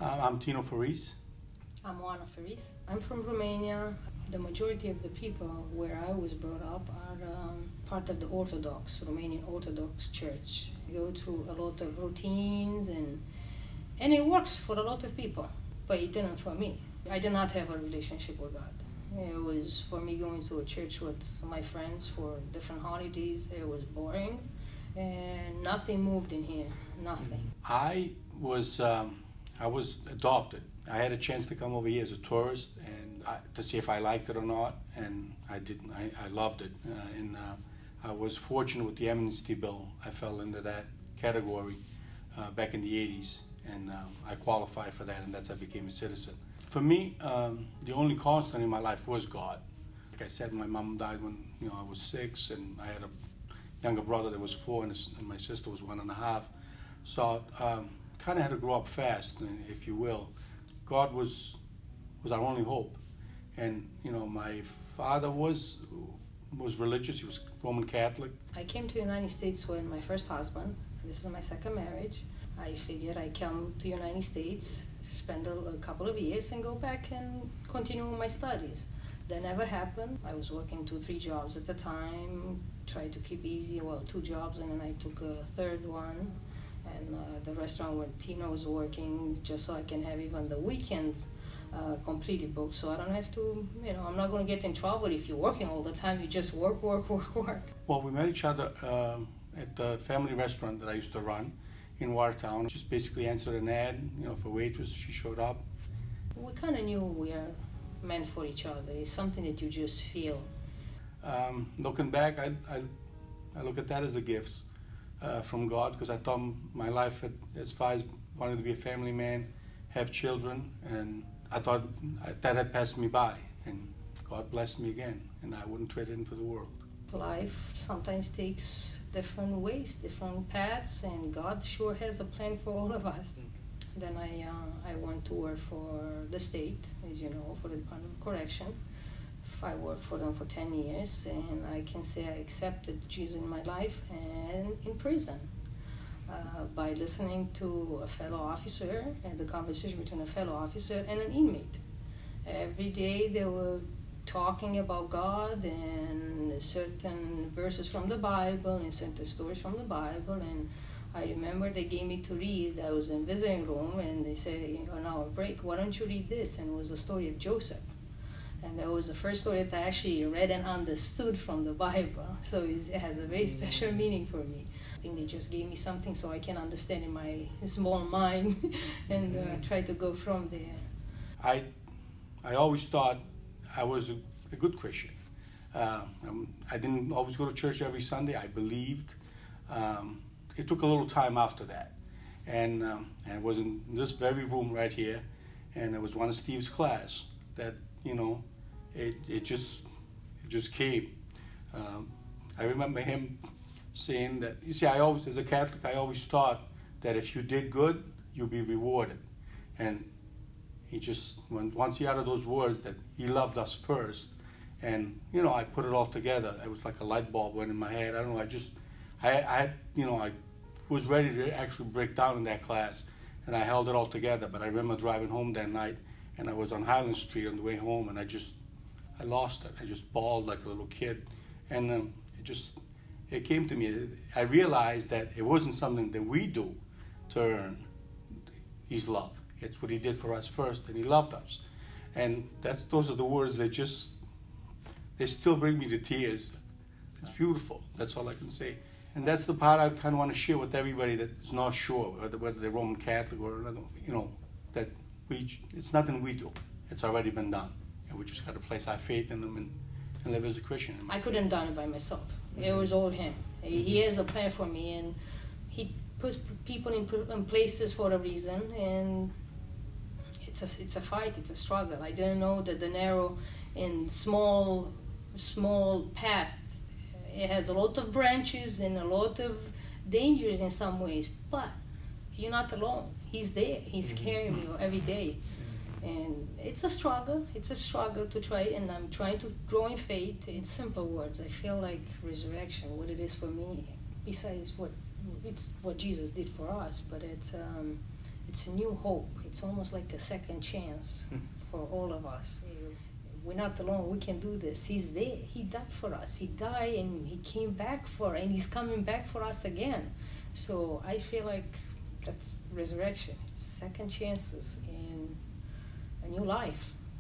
I'm Tino Farese. I'm Oana Farese. I'm from Romania. The majority of the people where I was brought up are part of the Romanian Orthodox Church. You go through a lot of routines and it works for a lot of people, but it didn't for me. I did not have a relationship with God. It was for me going to a church with my friends for different holidays. It was boring and nothing moved in here, nothing. I was adopted. I had a chance to come over here as a tourist and to see if I liked it or not, and I didn't. I loved it, I was fortunate with the amnesty bill. I fell into that category back in the 80s, and I qualified for that, and that's how I became a citizen. For me, the only constant in my life was God. Like I said, my mom died when I was 6, and I had a younger brother that was 4, and my sister was 1.5. So kind of had to grow up fast, if you will. God was our only hope, and my father was religious. He was Roman Catholic. I came to the United States with my first husband. This is my second marriage. I figured I'd come to the United States, spend a couple of years, and go back and continue my studies. That never happened. I was working 2-3 jobs at the time, tried to keep easy, 2 jobs, and then I took a third one. And the restaurant where Tino was working, just so I can have even the weekends completely booked, so I don't have to, I'm not going to get in trouble if you're working all the time. You just work. Well, we met each other at the family restaurant that I used to run in Watertown. Just basically answered an ad, for waitress. She showed up. We kind of knew we are meant for each other. It's something that you just feel. Looking back, I look at that as a gift from God, because I thought my life, as far as wanting to be a family man, have children, and I thought that had passed me by, and God blessed me again, and I wouldn't trade it in for the world. Life sometimes takes different ways, different paths, and God sure has a plan for all of us. Then I went to work for the state, as you know, for the Department of Correction. I worked for them for 10 years, and I can say I accepted Jesus in my life and in prison by listening to a fellow officer and the conversation between a fellow officer and an inmate. Every day they were talking about God and certain verses from the Bible and certain stories from the Bible, and I remember they gave me to read. I was in visiting room, and they said, on our break, why don't you read this? And it was the story of Joseph. And that was the first story that I actually read and understood from the Bible. So it has a very special meaning for me. I think they just gave me something so I can understand in my small mind and try to go from there. I always thought I was a good Christian. I didn't always go to church every Sunday. I believed. It took a little time after that. And it was in this very room right here, and it was one of Steve's class that, it just came. I remember him saying that, as a Catholic, I always thought that if you did good, you'd be rewarded. And he just, once he uttered those words that he loved us first, and, I put it all together. It was like a light bulb went in my head. I don't know, I was ready to actually break down in that class, and I held it all together. But I remember driving home that night, and I was on Highland Street on the way home, and I lost it. I just bawled like a little kid, and it came to me. I realized that it wasn't something that we do to earn His love. It's what He did for us first, and He loved us. And those are the words that they still bring me to tears. It's beautiful. That's all I can say. And that's the part I kind of want to share with everybody that is not sure, whether they're Roman Catholic or another, that it's nothing we do. It's already been done. And we just got to place our faith in them and live as a Christian. I couldn't have done it by myself. It was all Him. He has a plan for me, and He puts people in places for a reason, and it's a fight, it's a struggle. I didn't know that the narrow and small path, it has a lot of branches and a lot of dangers in some ways, but you're not alone. He's there. He's carrying you every day. And it's a struggle. It's a struggle to try, and I'm trying to grow in faith. In simple words, I feel like resurrection, what it is for me, besides what Jesus did for us. But it's a new hope. It's almost like a second chance for all of us. We're not alone. We can do this. He's there. He died for us. He died and he came back and he's coming back for us again. So I feel like that's resurrection. It's second chances and a new life.